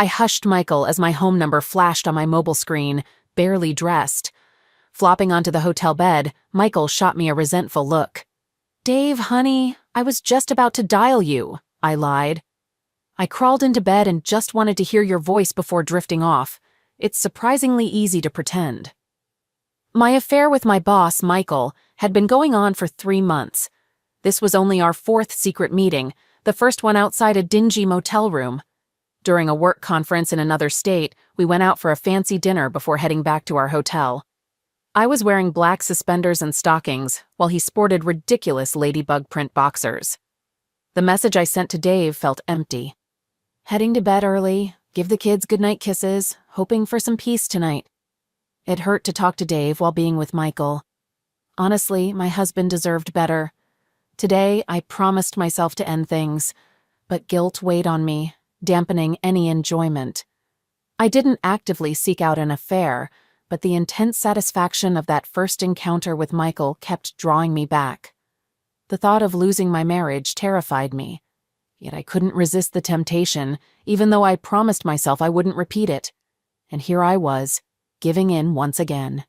I hushed Michael as my home number flashed on my mobile screen, barely dressed. Flopping onto the hotel bed, Michael shot me a resentful look. "Dave, honey, I was just about to dial you," I lied. "I crawled into bed and just wanted to hear your voice before drifting off. It's surprisingly easy to pretend." My affair with my boss, Michael, had been going on for 3 months. This was only our 4th secret meeting, the first one outside a dingy motel room. During a work conference in another state, we went out for a fancy dinner before heading back to our hotel. I was wearing black suspenders and stockings, while he sported ridiculous ladybug print boxers. The message I sent to Dave felt empty. Heading to bed early, give the kids goodnight kisses, hoping for some peace tonight. It hurt to talk to Dave while being with Michael. Honestly, my husband deserved better. Today, I promised myself to end things, but guilt weighed on me, dampening any enjoyment. I didn't actively seek out an affair, but the intense satisfaction of that first encounter with Michael kept drawing me back. The thought of losing my marriage terrified me, yet I couldn't resist the temptation, even though I promised myself I wouldn't repeat it. And here I was, giving in once again.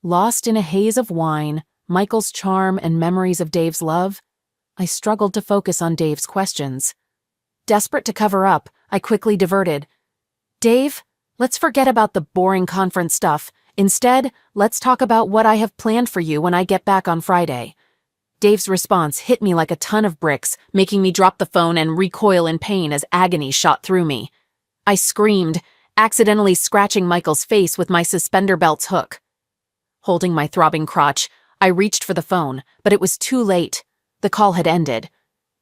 Lost in a haze of wine, Michael's charm, and memories of Dave's love, I struggled to focus on Dave's questions. Desperate to cover up, I quickly diverted. "Dave, let's forget about the boring conference stuff. Instead, let's talk about what I have planned for you when I get back on Friday." Dave's response hit me like a ton of bricks, making me drop the phone and recoil in pain as agony shot through me. I screamed, accidentally scratching Michael's face with my suspender belt's hook. Holding my throbbing crotch, I reached for the phone, but it was too late. The call had ended.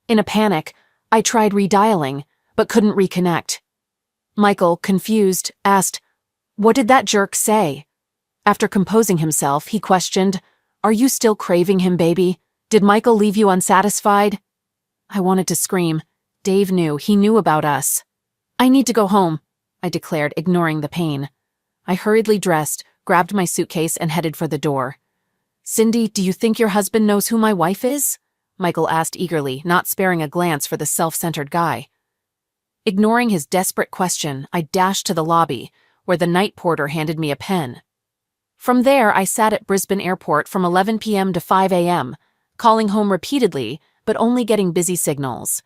In a panic, I tried redialing, but couldn't reconnect. Michael, confused, asked, "What did that jerk say?" After composing himself, he questioned, "Are you still craving him, baby? Did Michael leave you unsatisfied?" I wanted to scream. Dave knew. He knew about us. "I need to go home," I declared, ignoring the pain. I hurriedly dressed, grabbed my suitcase, and headed for the door. "Cindy, do you think your husband knows who my wife is?" Michael asked eagerly, not sparing a glance for the self-centered guy. Ignoring his desperate question, I dashed to the lobby, where the night porter handed me a pen. From there, I sat at Brisbane Airport from 11 p.m. to 5 a.m., calling home repeatedly, but only getting busy signals.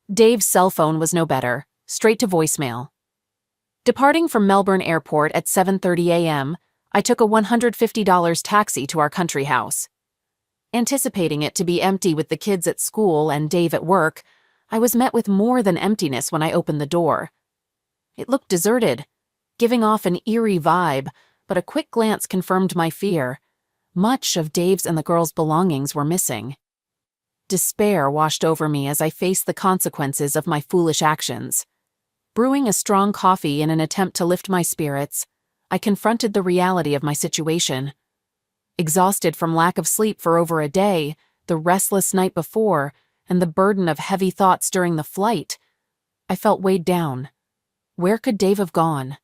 Dave's cell phone was no better, straight to voicemail. Departing from Melbourne Airport at 7:30 a.m., I took a $150 taxi to our country house. Anticipating it to be empty with the kids at school and Dave at work, I was met with more than emptiness when I opened the door. It looked deserted, giving off an eerie vibe, but a quick glance confirmed my fear. Much of Dave's and the girls' belongings were missing. Despair washed over me as I faced the consequences of my foolish actions. Brewing a strong coffee in an attempt to lift my spirits, I confronted the reality of my situation. Exhausted from lack of sleep for over a day, the restless night before, and the burden of heavy thoughts during the flight, I felt weighed down. Where could Dave have gone?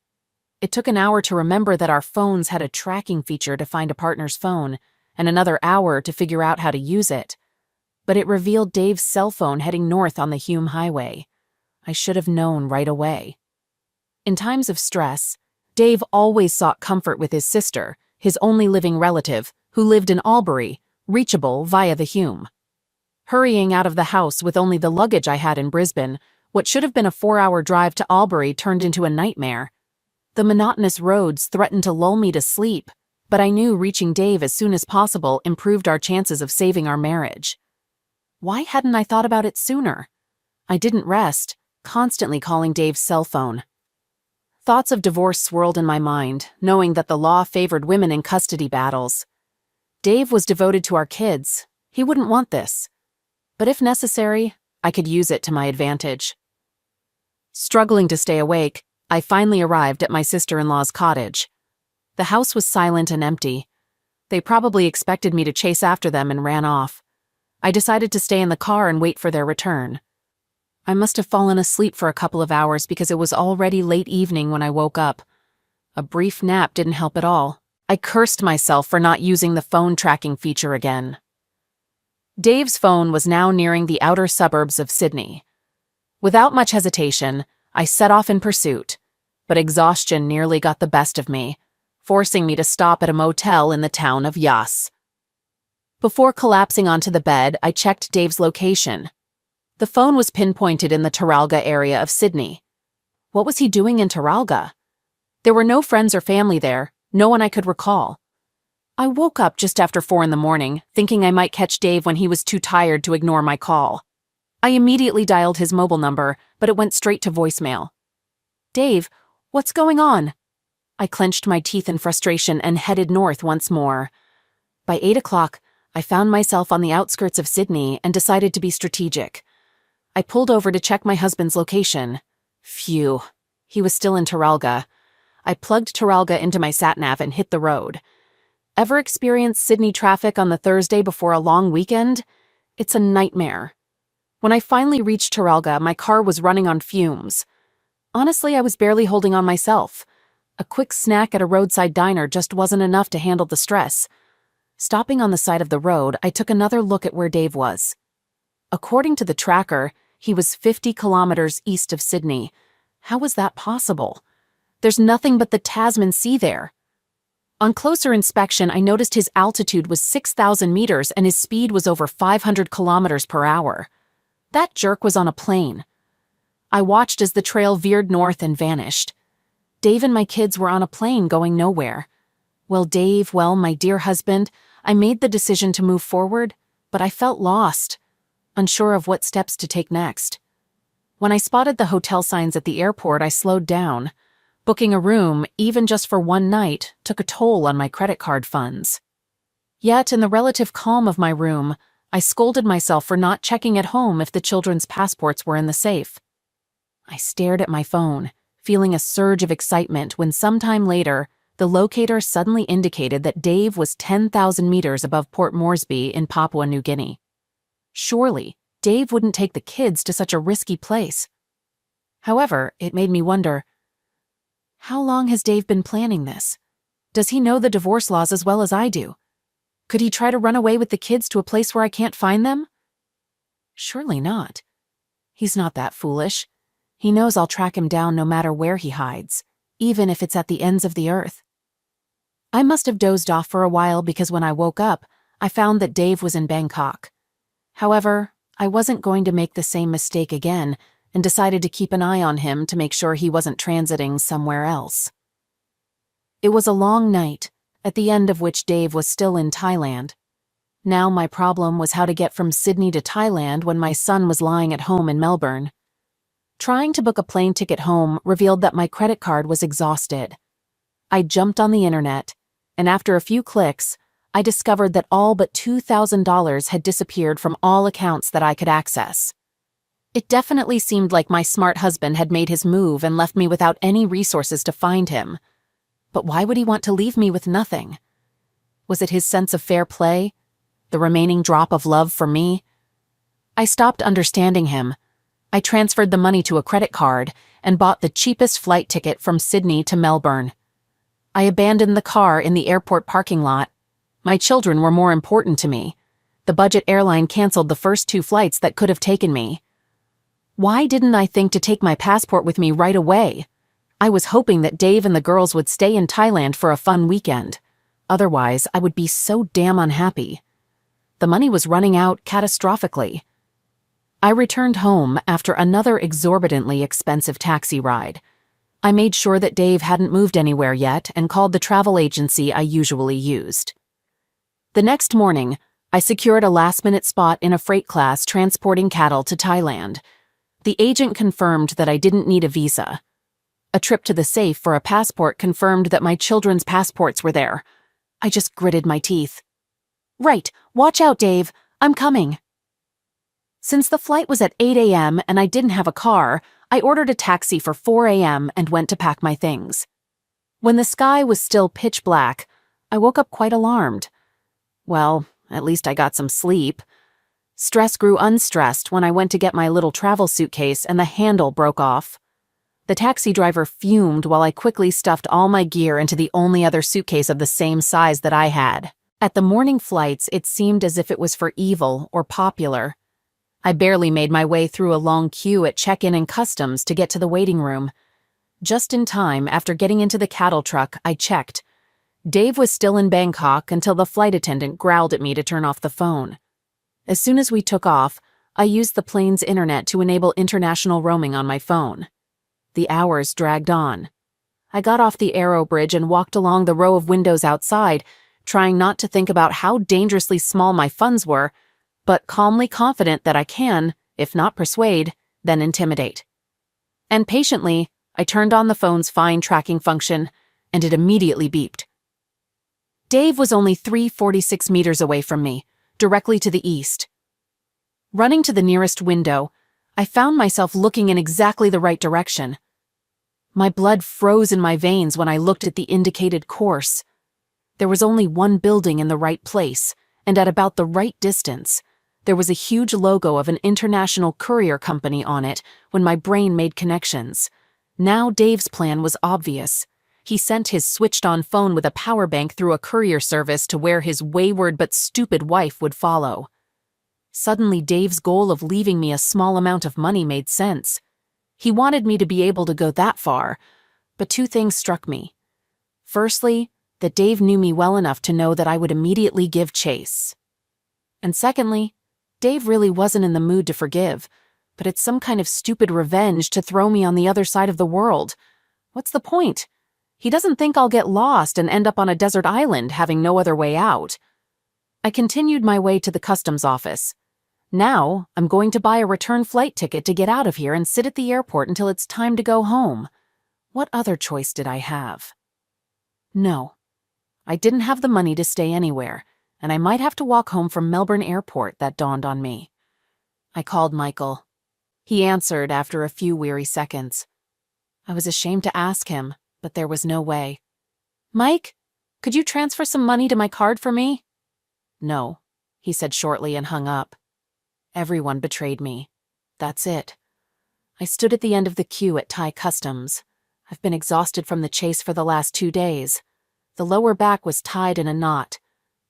It took an hour to remember that our phones had a tracking feature to find a partner's phone, and another hour to figure out how to use it. But it revealed Dave's cell phone heading north on the Hume Highway. I should have known right away. In times of stress, Dave always sought comfort with his sister, his only living relative, who lived in Albury, reachable via the Hume. Hurrying out of the house with only the luggage I had in Brisbane, what should have been a 4-hour drive to Albury turned into a nightmare. The monotonous roads threatened to lull me to sleep, but I knew reaching Dave as soon as possible improved our chances of saving our marriage. Why hadn't I thought about it sooner? I didn't rest, constantly calling Dave's cell phone. Thoughts of divorce swirled in my mind, knowing that the law favored women in custody battles. Dave was devoted to our kids. He wouldn't want this. But if necessary, I could use it to my advantage. Struggling to stay awake, I finally arrived at my sister-in-law's cottage. The house was silent and empty. They probably expected me to chase after them and ran off. I decided to stay in the car and wait for their return. I must have fallen asleep for a couple of hours because it was already late evening when I woke up. A brief nap didn't help at all. I cursed myself for not using the phone tracking feature again. Dave's phone was now nearing the outer suburbs of Sydney. Without much hesitation, I set off in pursuit, but exhaustion nearly got the best of me, forcing me to stop at a motel in the town of Yas. Before collapsing onto the bed, I checked Dave's location. The phone was pinpointed in the Taralga area of Sydney. What was he doing in Taralga? There were no friends or family there, no one I could recall. I woke up just after 4 in the morning, thinking I might catch Dave when he was too tired to ignore my call. I immediately dialed his mobile number, but it went straight to voicemail. "Dave, what's going on?" I clenched my teeth in frustration and headed north once more. By 8 o'clock, I found myself on the outskirts of Sydney and decided to be strategic. I pulled over to check my husband's location. Phew, he was still in Taralga. I plugged Taralga into my sat-nav and hit the road. Ever experienced Sydney traffic on the Thursday before a long weekend? It's a nightmare. When I finally reached Taralga, my car was running on fumes. Honestly, I was barely holding on myself. A quick snack at a roadside diner just wasn't enough to handle the stress. Stopping on the side of the road, I took another look at where Dave was. According to the tracker, he was 50 kilometers east of Sydney. How was that possible? There's nothing but the Tasman Sea there. On closer inspection, I noticed his altitude was 6,000 meters and his speed was over 500 kilometers per hour. That jerk was on a plane. I watched as the trail veered north and vanished. Dave and my kids were on a plane going nowhere. Dave, my dear husband, I made the decision to move forward, but I felt lost, unsure of what steps to take next. When I spotted the hotel signs at the airport, I slowed down. Booking a room, even just for one night, took a toll on my credit card funds. Yet, in the relative calm of my room, I scolded myself for not checking at home if the children's passports were in the safe. I stared at my phone, feeling a surge of excitement when sometime later, the locator suddenly indicated that Dave was 10,000 meters above Port Moresby in Papua New Guinea. Surely, Dave wouldn't take the kids to such a risky place. However, it made me wonder, how long has Dave been planning this? Does he know the divorce laws as well as I do? Could he try to run away with the kids to a place where I can't find them? Surely not. He's not that foolish. He knows I'll track him down no matter where he hides, even if it's at the ends of the earth. I must have dozed off for a while because when I woke up, I found that Dave was in Bangkok. However, I wasn't going to make the same mistake again and decided to keep an eye on him to make sure he wasn't transiting somewhere else. It was a long night, at the end of which Dave was still in Thailand. Now my problem was how to get from Sydney to Thailand when my son was lying at home in Melbourne. Trying to book a plane ticket home revealed that my credit card was exhausted. I jumped on the internet, and after a few clicks, I discovered that all but $2,000 had disappeared from all accounts that I could access. It definitely seemed like my smart husband had made his move and left me without any resources to find him. But why would he want to leave me with nothing? Was it his sense of fair play? The remaining drop of love for me? I stopped understanding him. I transferred the money to a credit card and bought the cheapest flight ticket from Sydney to Melbourne. I abandoned the car in the airport parking lot. My children were more important to me. The budget airline canceled the first 2 flights that could have taken me. Why didn't I think to take my passport with me right away? I was hoping that Dave and the girls would stay in Thailand for a fun weekend. Otherwise, I would be so damn unhappy. The money was running out catastrophically. I returned home after another exorbitantly expensive taxi ride. I made sure that Dave hadn't moved anywhere yet and called the travel agency I usually used. The next morning, I secured a last-minute spot in a freight class transporting cattle to Thailand. The agent confirmed that I didn't need a visa. A trip to the safe for a passport confirmed that my children's passports were there. I just gritted my teeth. "Right, watch out, Dave. I'm coming." Since the flight was at 8 a.m. and I didn't have a car, I ordered a taxi for 4 a.m. and went to pack my things. When the sky was still pitch black, I woke up quite alarmed. Well, at least I got some sleep. Stress grew unstressed when I went to get my little travel suitcase and the handle broke off. The taxi driver fumed while I quickly stuffed all my gear into the only other suitcase of the same size that I had. At the morning flights, it seemed as if it was for evil or popular. I barely made my way through a long queue at check-in and customs to get to the waiting room. Just in time, after getting into the cattle truck, I checked. Dave was still in Bangkok until the flight attendant growled at me to turn off the phone. As soon as we took off, I used the plane's internet to enable international roaming on my phone. The hours dragged on. I got off the aero bridge and walked along the row of windows outside, trying not to think about how dangerously small my funds were, but calmly confident that I can, if not persuade, then intimidate. And patiently, I turned on the phone's fine tracking function, and it immediately beeped. Dave was only 346 meters away from me, directly to the east. Running to the nearest window, I found myself looking in exactly the right direction. My blood froze in my veins when I looked at the indicated course. There was only one building in the right place, and at about the right distance. There was a huge logo of an international courier company on it when my brain made connections. Now Dave's plan was obvious. He sent his switched-on phone with a power bank through a courier service to where his wayward but stupid wife would follow. Suddenly, Dave's goal of leaving me a small amount of money made sense. He wanted me to be able to go that far, but two things struck me. Firstly, that Dave knew me well enough to know that I would immediately give chase. And secondly, Dave really wasn't in the mood to forgive, but it's some kind of stupid revenge to throw me on the other side of the world. What's the point? He doesn't think I'll get lost and end up on a desert island having no other way out. I continued my way to the customs office. Now, I'm going to buy a return flight ticket to get out of here and sit at the airport until it's time to go home. What other choice did I have? No. I didn't have the money to stay anywhere, and I might have to walk home from Melbourne Airport, that dawned on me. I called Michael. He answered after a few weary seconds. I was ashamed to ask him, but there was no way. "Mike, could you transfer some money to my card for me?" "No," he said shortly and hung up. Everyone betrayed me. That's it. I stood at the end of the queue at Thai Customs. I've been exhausted from the chase for the last 2 days. The lower back was tied in a knot.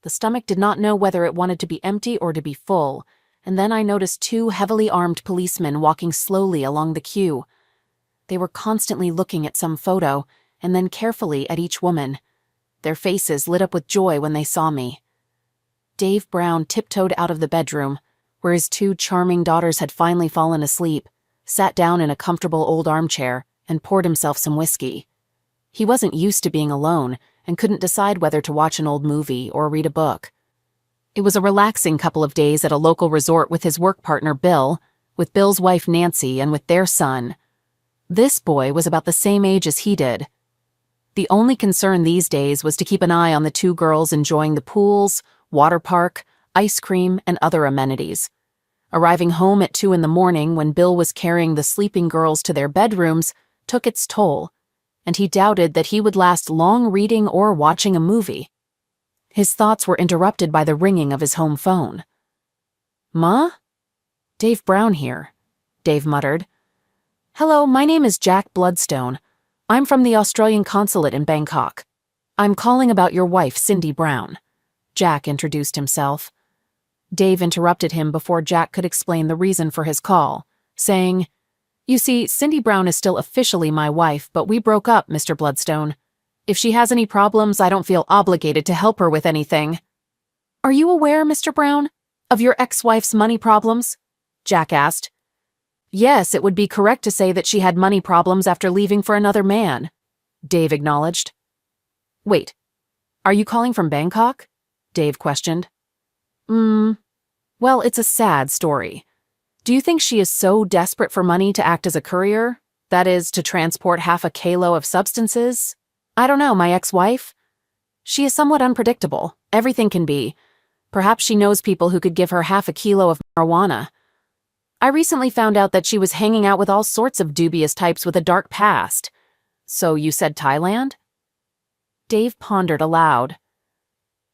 The stomach did not know whether it wanted to be empty or to be full, and then I noticed 2 heavily armed policemen walking slowly along the queue. They were constantly looking at some photo, and then carefully at each woman. Their faces lit up with joy when they saw me. Dave Brown tiptoed out of the bedroom, where his 2 charming daughters had finally fallen asleep, sat down in a comfortable old armchair, and poured himself some whiskey. He wasn't used to being alone, and couldn't decide whether to watch an old movie or read a book. It was a relaxing couple of days at a local resort with his work partner Bill, with Bill's wife Nancy, and with their son. This boy was about the same age as he did. The only concern these days was to keep an eye on the 2 girls enjoying the pools, water park, ice cream, and other amenities. Arriving home at 2 in the morning when Bill was carrying the sleeping girls to their bedrooms took its toll, and he doubted that he would last long reading or watching a movie. His thoughts were interrupted by the ringing of his home phone. "Ma? Dave Brown here," Dave muttered. "Hello, my name is Jack Bloodstone. I'm from the Australian consulate in Bangkok. I'm calling about your wife, Cindy Brown." Jack introduced himself. Dave interrupted him before Jack could explain the reason for his call, saying, "You see, Cindy Brown is still officially my wife, but we broke up, Mr. Bloodstone. If she has any problems, I don't feel obligated to help her with anything." "Are you aware, Mr. Brown, of your ex-wife's money problems?" Jack asked. "Yes, it would be correct to say that she had money problems after leaving for another man," Dave acknowledged. "Wait, are you calling from Bangkok?" Dave questioned. Well, it's a sad story. Do you think she is so desperate for money to act as a courier? That is, to transport half a kilo of substances? I don't know, my ex-wife? She is somewhat unpredictable. Everything can be. Perhaps she knows people who could give her half a kilo of marijuana. I recently found out that she was hanging out with all sorts of dubious types with a dark past. So you said Thailand? Dave pondered aloud.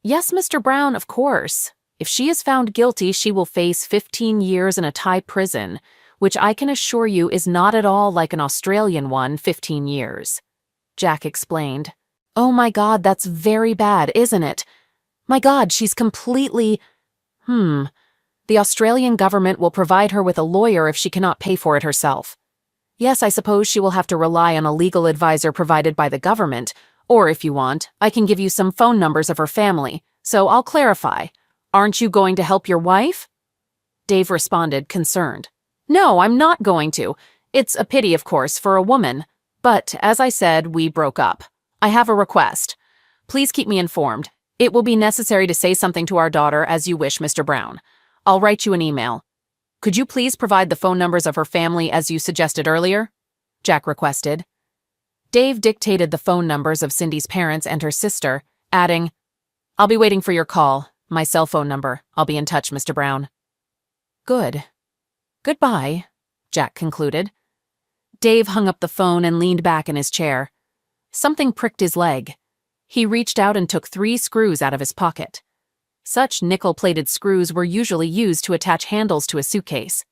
Yes, Mr. Brown, of course. If she is found guilty, she will face 15 years in a Thai prison, which I can assure you is not at all like an Australian one, 15 years. Jack explained. Oh my God, that's very bad, isn't it? My God, she's completely… There The Australian government will provide her with a lawyer if she cannot pay for it herself. Yes, I suppose she will have to rely on a legal advisor provided by the government, or if you want, I can give you some phone numbers of her family, so I'll clarify. Aren't you going to help your wife? Dave responded, concerned. No, I'm not going to. It's a pity, of course, for a woman. But, as I said, we broke up. I have a request. Please keep me informed. It will be necessary to say something to our daughter as you wish, Mr. Brown. I'll write you an email. Could you please provide the phone numbers of her family as you suggested earlier? Jack requested. Dave dictated the phone numbers of Cindy's parents and her sister, adding, I'll be waiting for your call. My cell phone number. I'll be in touch, Mr. Brown. Good. Goodbye, Jack concluded. Dave hung up the phone and leaned back in his chair. Something pricked his leg. He reached out and took 3 screws out of his pocket. Such nickel-plated screws were usually used to attach handles to a suitcase.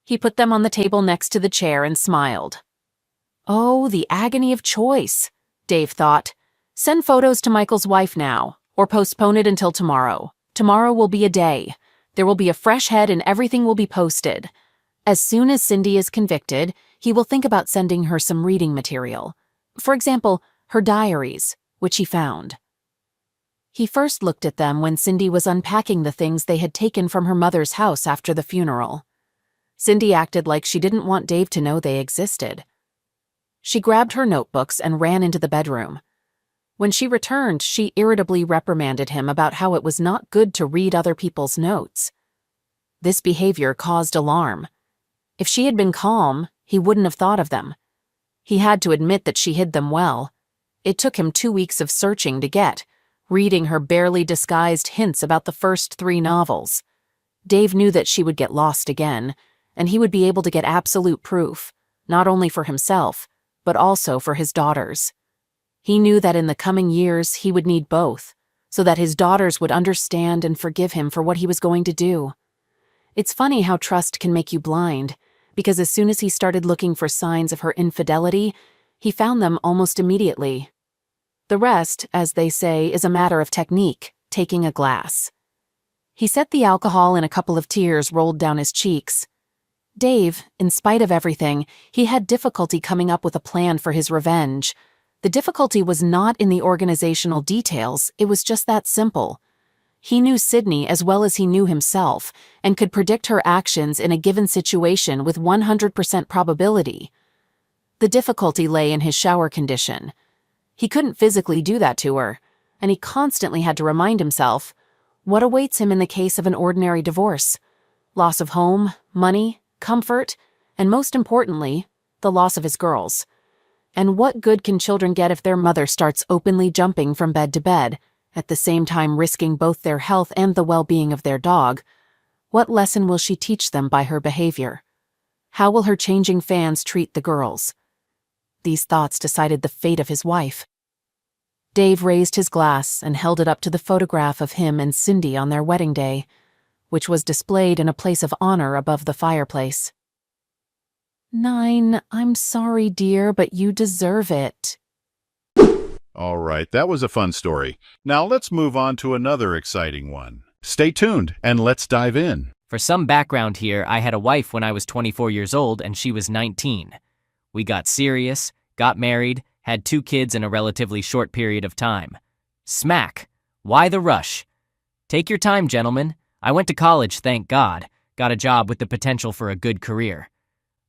He put them on the table next to the chair and smiled. Oh, the agony of choice, Dave thought. Send photos to Michael's wife now, or postpone it until tomorrow. Tomorrow will be a day. There will be a fresh head and everything will be posted. As soon as Cindy is convicted, he will think about sending her some reading material. For example, her diaries, which he found. He first looked at them when Cindy was unpacking the things they had taken from her mother's house after the funeral. Cindy acted like she didn't want Dave to know they existed. She grabbed her notebooks and ran into the bedroom. When she returned, she irritably reprimanded him about how it was not good to read other people's notes. This behavior caused alarm. If she had been calm, he wouldn't have thought of them. He had to admit that she hid them well. It took him 2 weeks of searching to get, reading her barely disguised hints about the first 3 novels. Dave knew that she would get lost again, and he would be able to get absolute proof, not only for himself, but also for his daughters. He knew that in the coming years he would need both, so that his daughters would understand and forgive him for what he was going to do. It's funny how trust can make you blind, because as soon as he started looking for signs of her infidelity, he found them almost immediately. The rest, as they say, is a matter of technique, taking a glass. He set the alcohol and a couple of tears rolled down his cheeks. Dave, in spite of everything, he had difficulty coming up with a plan for his revenge. The difficulty was not in the organizational details, it was just that simple. He knew Sydney as well as he knew himself, and could predict her actions in a given situation with 100% probability. The difficulty lay in his shower condition. He couldn't physically do that to her, and he constantly had to remind himself, what awaits him in the case of an ordinary divorce? Loss of home, money, comfort, and most importantly, the loss of his girls. And what good can children get if their mother starts openly jumping from bed to bed, at the same time risking both their health and the well-being of their dog? What lesson will she teach them by her behavior? How will her changing fans treat the girls? These thoughts decided the fate of his wife. Dave raised his glass and held it up to the photograph of him and Cindy on their wedding day, which was displayed in a place of honor above the fireplace. 9, I'm sorry, dear, but you deserve it. All right, that was a fun story. Now let's move on to another exciting one. Stay tuned and let's dive in. For some background here, I had a wife when I was 24 years old and she was 19. We got serious, got married, had 2 kids in a relatively short period of time. Smack! Why the rush? Take your time, gentlemen. I went to college, thank God. Got a job with the potential for a good career.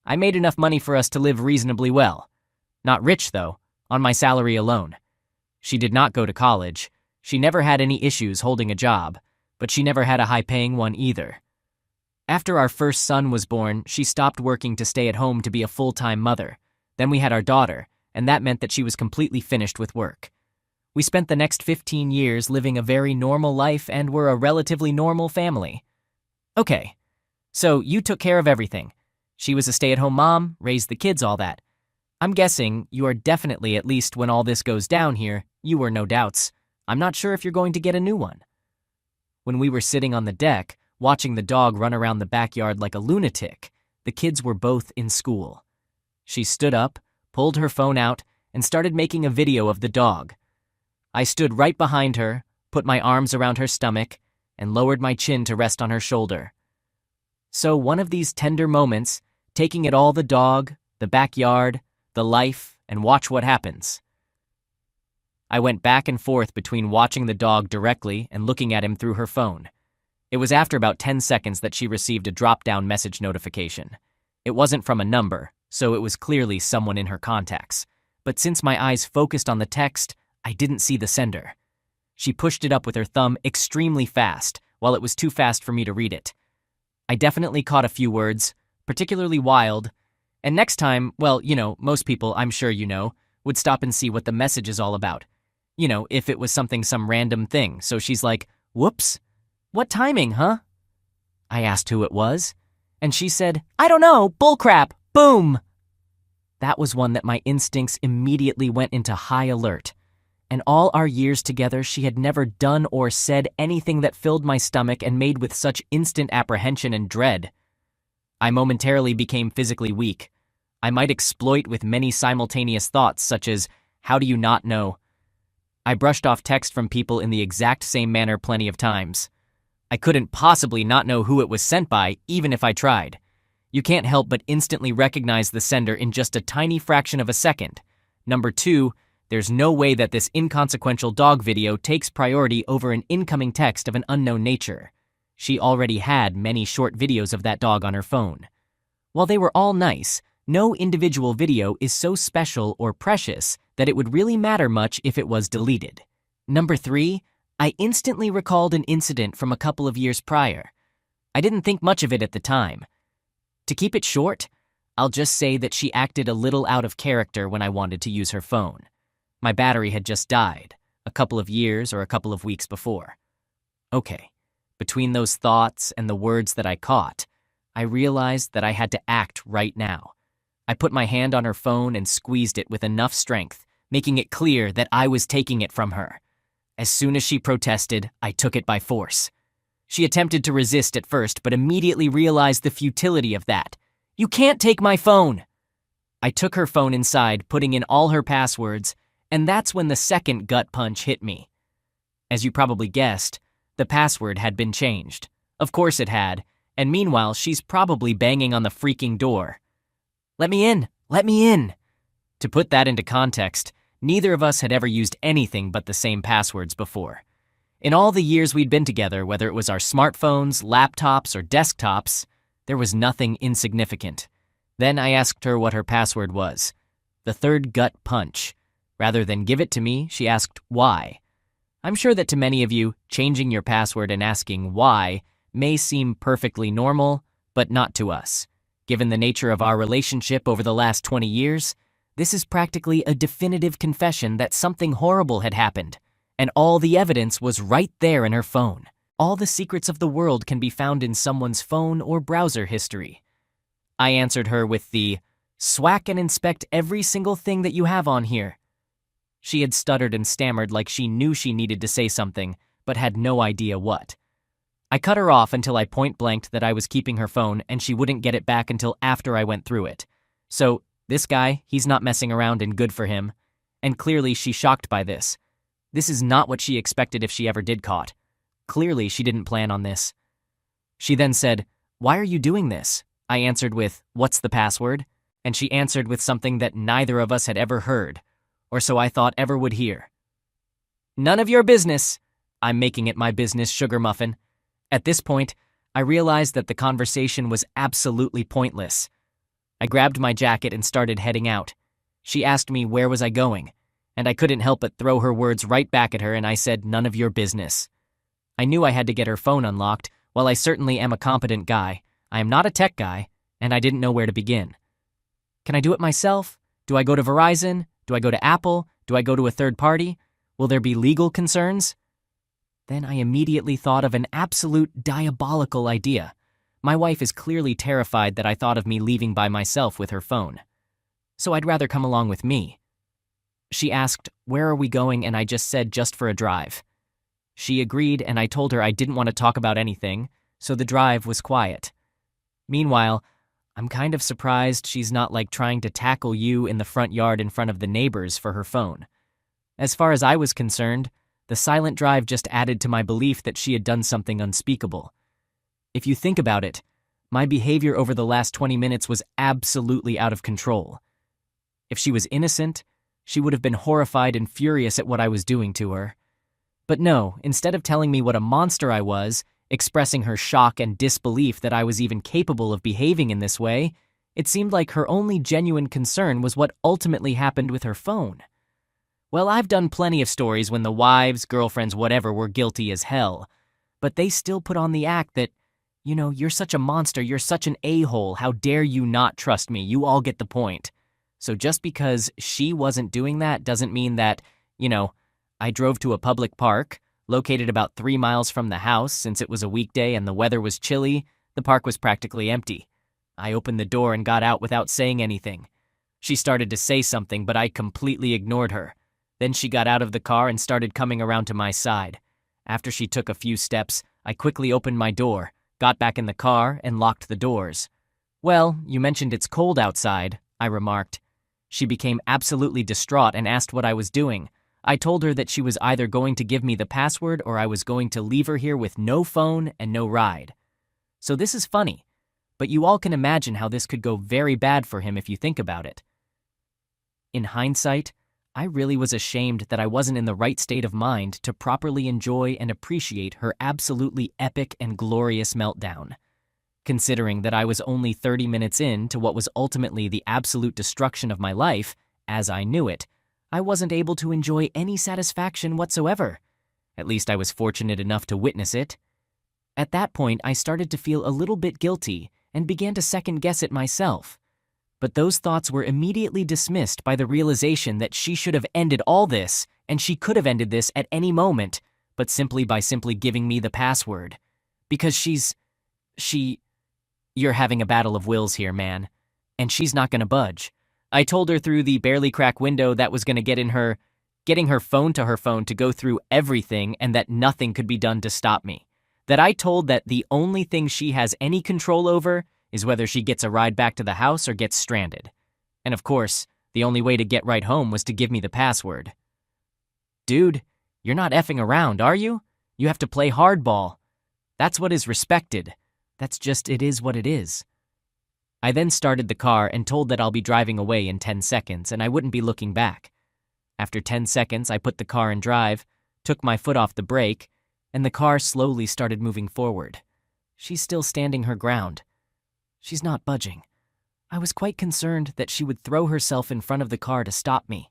I made enough money for us to live reasonably well. Not rich, though, on my salary alone. She did not go to college. She never had any issues holding a job, but she never had a high-paying one either. After our first son was born, she stopped working to stay at home to be a full-time mother. Then we had our daughter, and that meant that she was completely finished with work. We spent the next 15 years living a very normal life and were a relatively normal family. Okay, so you took care of everything. She was a stay-at-home mom, raised the kids, all that. I'm guessing you are definitely, at least when all this goes down here, you were no doubts. I'm not sure if you're going to get a new one. When we were sitting on the deck, watching the dog run around the backyard like a lunatic, the kids were both in school. She stood up, pulled her phone out, and started making a video of the dog. I stood right behind her, put my arms around her stomach, and lowered my chin to rest on her shoulder. So one of these tender moments, taking it all, the dog, the backyard, the life, and watch what happens. I went back and forth between watching the dog directly and looking at him through her phone. It was after about 10 seconds that she received a drop-down message notification. It wasn't from a number, so it was clearly someone in her contacts. But since my eyes focused on the text, I didn't see the sender. She pushed it up with her thumb extremely fast, while it was too fast for me to read it. I definitely caught a few words, particularly wild, and next time, well, most people, I'm sure would stop and see what the message is all about. If it was some random thing. So she's like, "Whoops, what timing, huh?" I asked who it was, and she said, "I don't know, bullcrap, boom." That was one that my instincts immediately went into high alert. And all our years together, she had never done or said anything that filled my stomach and made with such instant apprehension and dread. I momentarily became physically weak. I might exploit with many simultaneous thoughts, such as, how do you not know? I brushed off text from people in the exact same manner plenty of times. I couldn't possibly not know who it was sent by, even if I tried. You can't help but instantly recognize the sender in just a tiny fraction of a second. Number 2, there's no way that this inconsequential dog video takes priority over an incoming text of an unknown nature. She already had many short videos of that dog on her phone. While they were all nice, no individual video is so special or precious that it would really matter much if it was deleted. Number 3, I instantly recalled an incident from a couple of years prior. I didn't think much of it at the time. To keep it short, I'll just say that she acted a little out of character when I wanted to use her phone. My battery had just died, a couple of years or a couple of weeks before. Okay, between those thoughts and the words that I caught, I realized that I had to act right now. I put my hand on her phone and squeezed it with enough strength, making it clear that I was taking it from her. As soon as she protested, I took it by force. She attempted to resist at first, but immediately realized the futility of that. "You can't take my phone!" I took her phone inside, putting in all her passwords, and that's when the second gut punch hit me. As you probably guessed, the password had been changed. Of course it had, and meanwhile she's probably banging on the freaking door. "Let me in! Let me in!" To put that into context, neither of us had ever used anything but the same passwords before. In all the years we'd been together, whether it was our smartphones, laptops, or desktops, there was nothing insignificant. Then I asked her what her password was. The third gut punch. Rather than give it to me, she asked why. I'm sure that to many of you, changing your password and asking why may seem perfectly normal, but not to us. Given the nature of our relationship over the last 20 years, this is practically a definitive confession that something horrible had happened. And all the evidence was right there in her phone. All the secrets of the world can be found in someone's phone or browser history. I answered her with the, "Swack and inspect every single thing that you have on here." She had stuttered and stammered like she knew she needed to say something, but had no idea what. I cut her off until I point-blanked that I was keeping her phone and she wouldn't get it back until after I went through it. So, this guy, he's not messing around and good for him. And clearly she's shocked by this. This is not what she expected if she ever did caught. Clearly, she didn't plan on this. She then said, "Why are you doing this?" I answered with, "What's the password?" And she answered with something that neither of us had ever heard, or so I thought ever would hear. "None of your business." I'm making it my business, sugar muffin. At this point, I realized that the conversation was absolutely pointless. I grabbed my jacket and started heading out. She asked me where was I going, and I couldn't help but throw her words right back at her, and I said, "None of your business." I knew I had to get her phone unlocked. While I certainly am a competent guy, I am not a tech guy, and I didn't know where to begin. Can I do it myself? Do I go to Verizon? Do I go to Apple? Do I go to a third party? Will there be legal concerns? Then I immediately thought of an absolute diabolical idea. My wife is clearly terrified that I thought of me leaving by myself with her phone. So I'd rather come along with me. She asked, "Where are we going?" and I just said, "Just for a drive." She agreed, and I told her I didn't want to talk about anything, so the drive was quiet. Meanwhile, I'm kind of surprised she's not trying to tackle you in the front yard in front of the neighbors for her phone. As far as I was concerned, the silent drive just added to my belief that she had done something unspeakable. If you think about it, My behavior over the last 20 minutes was absolutely out of control. If she was innocent, she would have been horrified and furious at what I was doing to her. But no, instead of telling me what a monster I was, expressing her shock and disbelief that I was even capable of behaving in this way, it seemed like her only genuine concern was what ultimately happened with her phone. Well, I've done plenty of stories when the wives, girlfriends, whatever were guilty as hell, but they still put on the act that, you're such a monster, you're such an a-hole, how dare you not trust me, you all get the point. So just because she wasn't doing that doesn't mean that, I drove to a public park, located about 3 miles from the house. Since it was a weekday and the weather was chilly, the park was practically empty. I opened the door and got out without saying anything. She started to say something, but I completely ignored her. Then she got out of the car and started coming around to my side. After she took a few steps, I quickly opened my door, got back in the car, and locked the doors. "Well, you mentioned it's cold outside," I remarked. She became absolutely distraught and asked what I was doing. I told her that she was either going to give me the password or I was going to leave her here with no phone and no ride. So this is funny, but you all can imagine how this could go very bad for him if you think about it. In hindsight, I really was ashamed that I wasn't in the right state of mind to properly enjoy and appreciate her absolutely epic and glorious meltdown. Considering that I was only 30 minutes in to what was ultimately the absolute destruction of my life, as I knew it, I wasn't able to enjoy any satisfaction whatsoever. At least I was fortunate enough to witness it. At that point, I started to feel a little bit guilty and began to second-guess it myself. But those thoughts were immediately dismissed by the realization that she should have ended all this, and she could have ended this at any moment, but simply by giving me the password. Because You're having a battle of wills here, man. And she's not gonna budge. I told her through the barely cracked window that was gonna getting her phone to go through everything and that nothing could be done to stop me. That I told that the only thing she has any control over is whether she gets a ride back to the house or gets stranded. And of course, the only way to get right home was to give me the password. Dude, you're not effing around, are you? You have to play hardball. That's what is respected. It is what it is. I then started the car and told that I'll be driving away in 10 seconds and I wouldn't be looking back. After 10 seconds, I put the car in drive, took my foot off the brake, and the car slowly started moving forward. She's still standing her ground. She's not budging. I was quite concerned that she would throw herself in front of the car to stop me.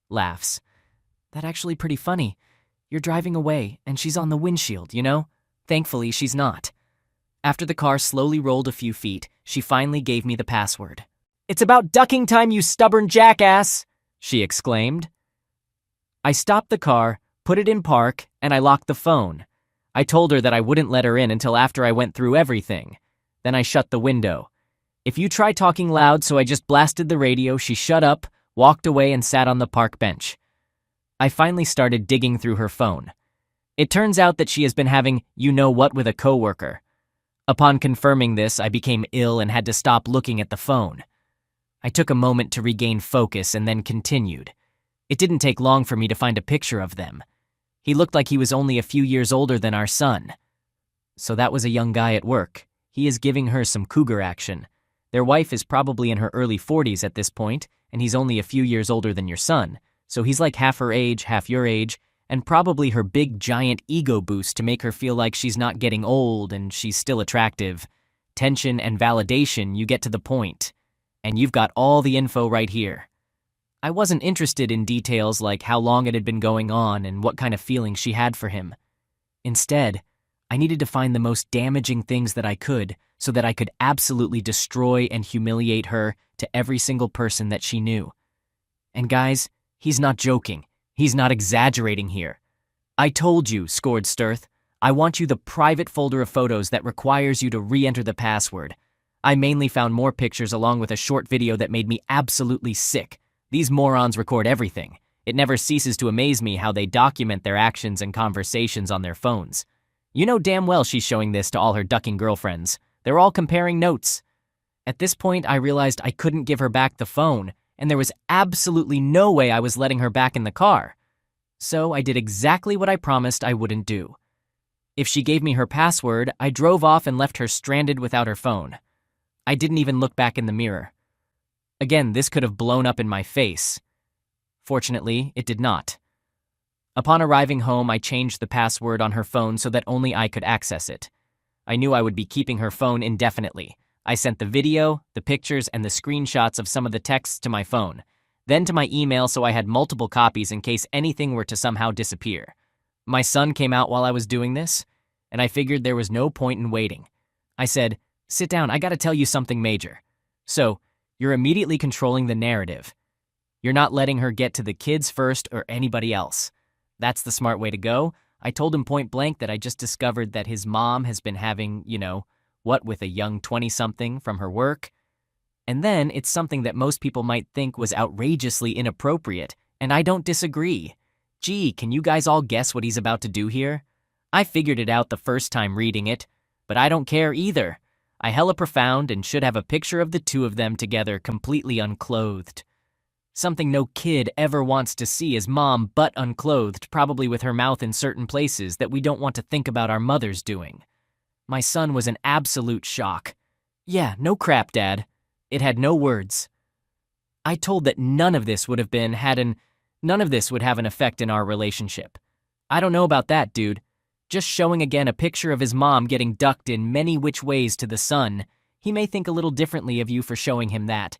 Laughs. That's actually pretty funny. You're driving away and she's on the windshield, Thankfully, she's not. After the car slowly rolled a few feet, she finally gave me the password. "It's about ducking time, you stubborn jackass!" she exclaimed. I stopped the car, put it in park, and I locked the phone. I told her that I wouldn't let her in until after I went through everything. Then I shut the window. If you try talking loud, so I just blasted the radio, she shut up, walked away, and sat on the park bench. I finally started digging through her phone. It turns out that she has been having you-know-what with a coworker. Upon confirming this, I became ill and had to stop looking at the phone. I took a moment to regain focus and then continued. It didn't take long for me to find a picture of them. He looked like he was only a few years older than our son. So that was a young guy at work. He is giving her some cougar action. Their wife is probably in her early 40s at this point, and he's only a few years older than your son, so he's like half her age, half your age, and probably her big giant ego boost to make her feel like she's not getting old and she's still attractive. Tension and validation, you get to the point. And you've got all the info right here. I wasn't interested in details like how long it had been going on and what kind of feelings she had for him. Instead, I needed to find the most damaging things that I could so that I could absolutely destroy and humiliate her to every single person that she knew. And guys, he's not joking. He's not exaggerating here. "I told you," scored Sturth. "I want you the private folder of photos that requires you to re-enter the password." I mainly found more pictures along with a short video that made me absolutely sick. These morons record everything. It never ceases to amaze me how they document their actions and conversations on their phones. You know damn well she's showing this to all her ducking girlfriends. They're all comparing notes. At this point, I realized I couldn't give her back the phone, and there was absolutely no way I was letting her back in the car. So I did exactly what I promised I wouldn't do. If she gave me her password, I drove off and left her stranded without her phone. I didn't even look back in the mirror. Again, this could have blown up in my face. Fortunately, it did not. Upon arriving home, I changed the password on her phone so that only I could access it. I knew I would be keeping her phone indefinitely. I sent the video, the pictures, and the screenshots of some of the texts to my phone, then to my email so I had multiple copies in case anything were to somehow disappear. My son came out while I was doing this, and I figured there was no point in waiting. I said, "Sit down, I gotta tell you something major." So, you're immediately controlling the narrative. You're not letting her get to the kids first or anybody else. That's the smart way to go. I told him point blank that I just discovered that his mom has been having, what with a young 20-something from her work. And then it's something that most people might think was outrageously inappropriate, and I don't disagree. Gee, can you guys all guess what he's about to do here? I figured it out the first time reading it, but I don't care either. I hella profound and should have a picture of the two of them together completely unclothed. Something no kid ever wants to see is mom butt unclothed, probably with her mouth in certain places that we don't want to think about our mothers doing. My son was an absolute shock. Yeah, no crap, Dad. It had no words. I told that none of this would have an effect in our relationship. I don't know about that, dude. Just showing again a picture of his mom getting ducked in many which ways to the sun, he may think a little differently of you for showing him that.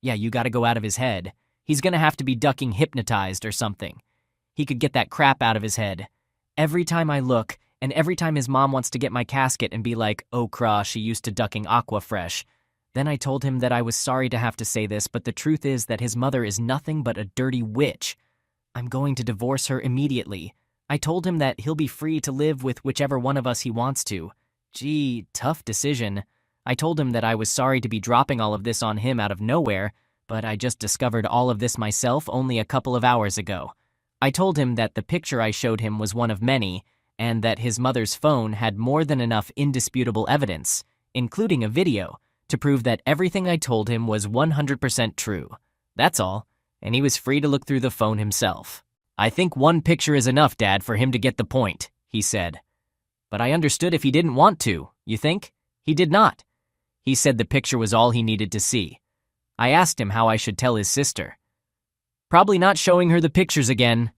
Yeah, you gotta go out of his head. He's gonna have to be ducking hypnotized or something. He could get that crap out of his head. Every time I look, and every time his mom wants to get my casket and be like, "Oh, craw, she used to ducking Aquafresh." Then I told him that I was sorry to have to say this, but the truth is that his mother is nothing but a dirty witch. I'm going to divorce her immediately. I told him that he'll be free to live with whichever one of us he wants to. Gee, tough decision. I told him that I was sorry to be dropping all of this on him out of nowhere, but I just discovered all of this myself only a couple of hours ago. I told him that the picture I showed him was one of many, and that his mother's phone had more than enough indisputable evidence, including a video, to prove that everything I told him was 100% true. That's all, and he was free to look through the phone himself. "I think one picture is enough, Dad, for him to get the point," he said. But I understood if he didn't want to, you think? He did not. He said the picture was all he needed to see. I asked him how I should tell his sister. Probably not showing her the pictures again.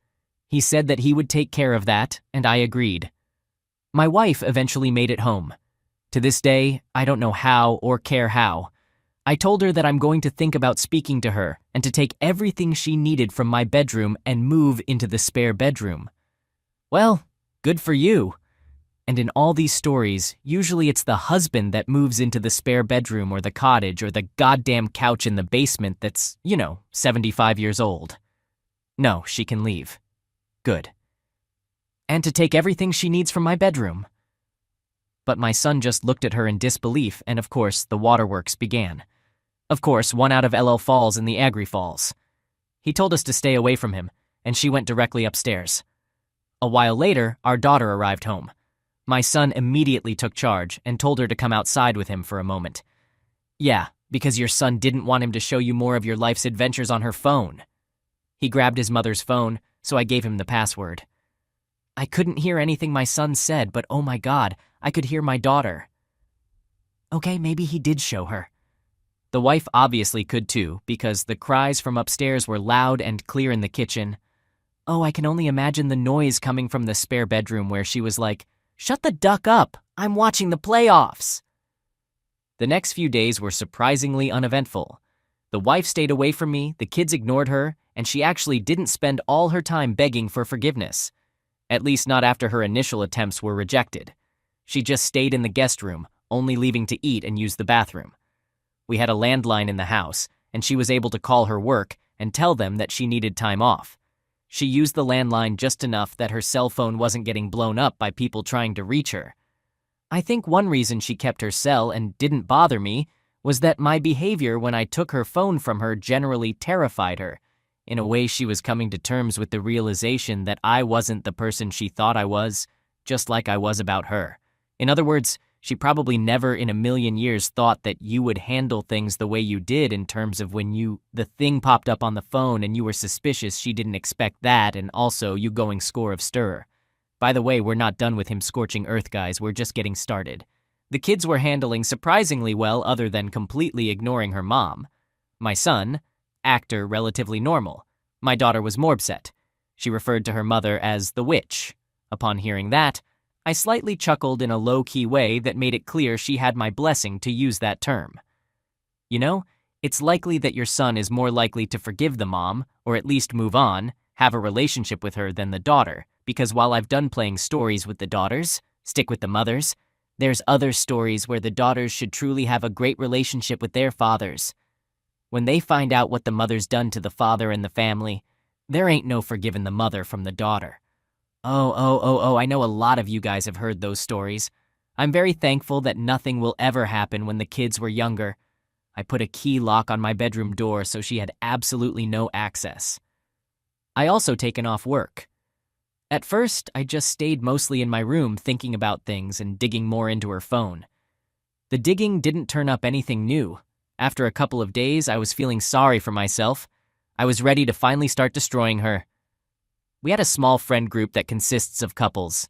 He said that he would take care of that, and I agreed. My wife eventually made it home. To this day, I don't know how or care how. I told her that I'm going to think about speaking to her and to take everything she needed from my bedroom and move into the spare bedroom. Well, good for you. And in all these stories, usually it's the husband that moves into the spare bedroom or the cottage or the goddamn couch in the basement that's, 75 years old. No, she can leave. Good. And to take everything she needs from my bedroom. But my son just looked at her in disbelief, and of course, the waterworks began. Of course, one out of LL Falls in the Agri Falls. He told us to stay away from him, and she went directly upstairs. A while later, our daughter arrived home. My son immediately took charge and told her to come outside with him for a moment. Yeah, because your son didn't want him to show you more of your life's adventures on her phone. He grabbed his mother's phone, so I gave him the password. I couldn't hear anything my son said, but oh my God, I could hear my daughter. Okay, maybe he did show her. The wife obviously could too, because the cries from upstairs were loud and clear in the kitchen. Oh, I can only imagine the noise coming from the spare bedroom where she was like, "Shut the duck up, I'm watching the playoffs." The next few days were surprisingly uneventful. The wife stayed away from me, the kids ignored her, and she actually didn't spend all her time begging for forgiveness. At least not after her initial attempts were rejected. She just stayed in the guest room, only leaving to eat and use the bathroom. We had a landline in the house, and she was able to call her work and tell them that she needed time off. She used the landline just enough that her cell phone wasn't getting blown up by people trying to reach her. I think one reason she kept her cell and didn't bother me was that my behavior when I took her phone from her generally terrified her. In a way, she was coming to terms with the realization that I wasn't the person she thought I was, just like I was about her. In other words, she probably never in a million years thought that you would handle things the way you did in terms of when the thing popped up on the phone and you were suspicious she didn't expect that and also you going score of stir. By the way, we're not done with him scorching earth, guys. We're just getting started. The kids were handling surprisingly well other than completely ignoring her mom. My son, actor, relatively normal. My daughter was more upset. She referred to her mother as the witch. Upon hearing that, I slightly chuckled in a low-key way that made it clear she had my blessing to use that term. You know, it's likely that your son is more likely to forgive the mom, or at least move on, have a relationship with her than the daughter, because while I've done playing stories with the daughters, stick with the mothers, there's other stories where the daughters should truly have a great relationship with their fathers. When they find out what the mother's done to the father and the family, there ain't no forgiving the mother from the daughter. Oh, I know a lot of you guys have heard those stories. I'm very thankful that nothing will ever happen when the kids were younger. I put a key lock on my bedroom door so she had absolutely no access. I also taken off work. At first, I just stayed mostly in my room thinking about things and digging more into her phone. The digging didn't turn up anything new. After a couple of days, I was feeling sorry for myself. I was ready to finally start destroying her. We had a small friend group that consists of couples.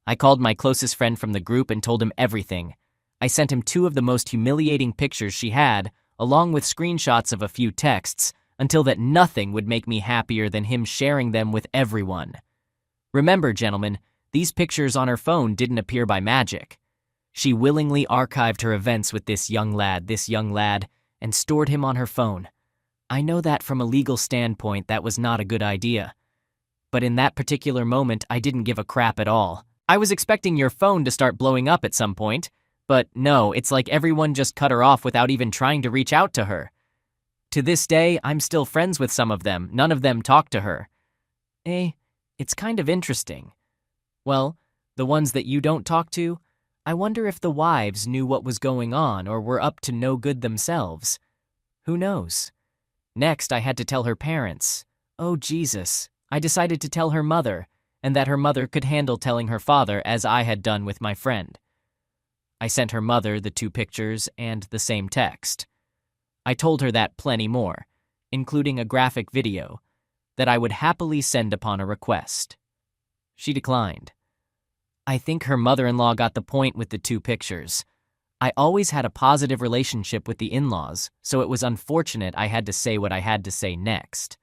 I called my closest friend from the group and told him everything. I sent him 2 of the most humiliating pictures she had, along with screenshots of a few texts, until that nothing would make me happier than him sharing them with everyone. Remember, gentlemen, these pictures on her phone didn't appear by magic. She willingly archived her events with this young lad, and stored him on her phone. I know that from a legal standpoint that was not a good idea. But in that particular moment, I didn't give a crap at all. I was expecting your phone to start blowing up at some point, but no, it's like everyone just cut her off without even trying to reach out to her. To this day, I'm still friends with some of them. None of them talk to her. It's kind of interesting. Well, the ones that you don't talk to, I wonder if the wives knew what was going on or were up to no good themselves. Who knows? Next, I had to tell her parents. Oh, Jesus. I decided to tell her mother, and that her mother could handle telling her father as I had done with my friend. I sent her mother the 2 pictures and the same text. I told her that plenty more, including a graphic video, that I would happily send upon a request. She declined. I think her mother-in-law got the point with the 2 pictures. I always had a positive relationship with the in-laws, so it was unfortunate I had to say what I had to say next.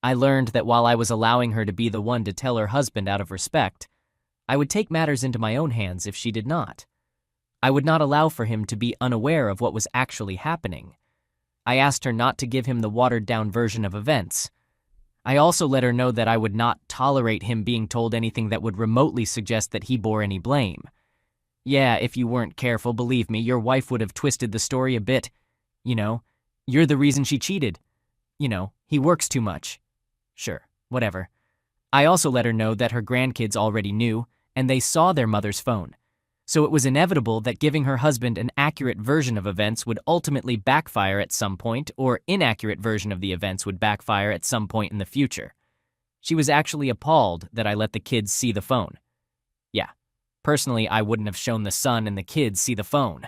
I learned that while I was allowing her to be the one to tell her husband out of respect, I would take matters into my own hands if she did not. I would not allow for him to be unaware of what was actually happening. I asked her not to give him the watered-down version of events. I also let her know that I would not tolerate him being told anything that would remotely suggest that he bore any blame. Yeah, if you weren't careful, believe me, your wife would have twisted the story a bit. You know, you're the reason she cheated. You know, he works too much. Sure, whatever. I also let her know that her grandkids already knew, and they saw their mother's phone. So it was inevitable that giving her husband an accurate version of events would ultimately backfire at some point, or inaccurate version of the events would backfire at some point in the future. She was actually appalled that I let the kids see the phone. Yeah, personally, I wouldn't have shown the son and the kids see the phone.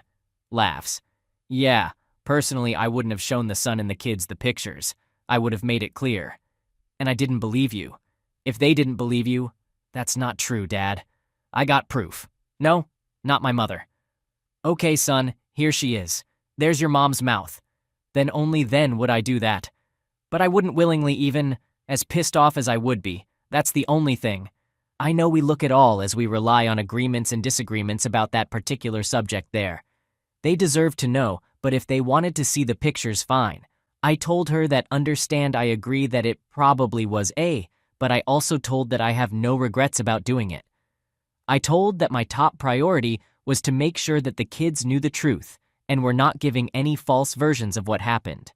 Laughs. Yeah, personally, I wouldn't have shown the son and the kids the pictures. I would have made it clear. And I didn't believe you. If they didn't believe you, that's not true, Dad. I got proof. No, not my mother. Okay, son, here she is. There's your mom's mouth. Then only then would I do that. But I wouldn't willingly even, as pissed off as I would be. That's the only thing. I know we look at all as we rely on agreements and disagreements about that particular subject there. They deserve to know, but if they wanted to see the pictures, fine. I told her that understand I agree that it probably was but I also told that I have no regrets about doing it. I told that my top priority was to make sure that the kids knew the truth and were not giving any false versions of what happened.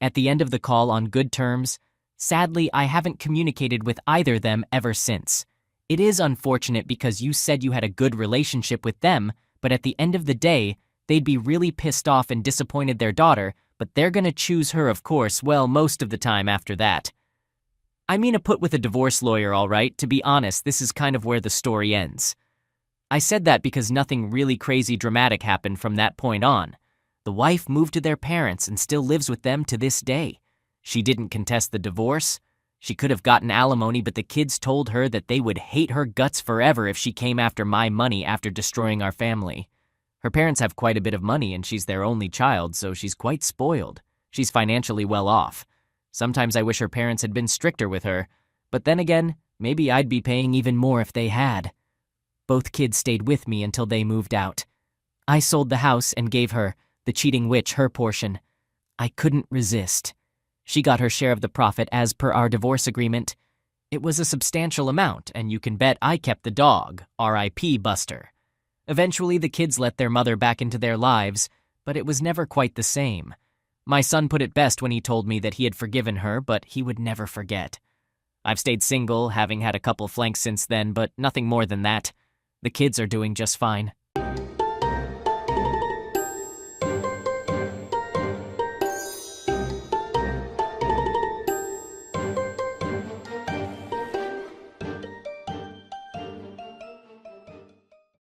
At the end of the call on good terms, sadly, I haven't communicated with either of them ever since. It is unfortunate because you said you had a good relationship with them, but at the end of the day, they'd be really pissed off and disappointed their daughter, but they're gonna choose her, of course, well, most of the time after that. I mean, put with a divorce lawyer, all right. To be honest, this is kind of where the story ends. I said that because nothing really crazy dramatic happened from that point on. The wife moved to their parents and still lives with them to this day. She didn't contest the divorce. She could have gotten alimony, but the kids told her that they would hate her guts forever if she came after my money after destroying our family. Her parents have quite a bit of money and she's their only child, so she's quite spoiled. She's financially well off. Sometimes I wish her parents had been stricter with her, but then again, maybe I'd be paying even more if they had. Both kids stayed with me until they moved out. I sold the house and gave her, the cheating witch, her portion. I couldn't resist. She got her share of the profit as per our divorce agreement. It was a substantial amount, and you can bet I kept the dog, R.I.P. Buster. Eventually, the kids let their mother back into their lives, but it was never quite the same. My son put it best when he told me that he had forgiven her, but he would never forget. I've stayed single, having had a couple flanks since then, but nothing more than that. The kids are doing just fine.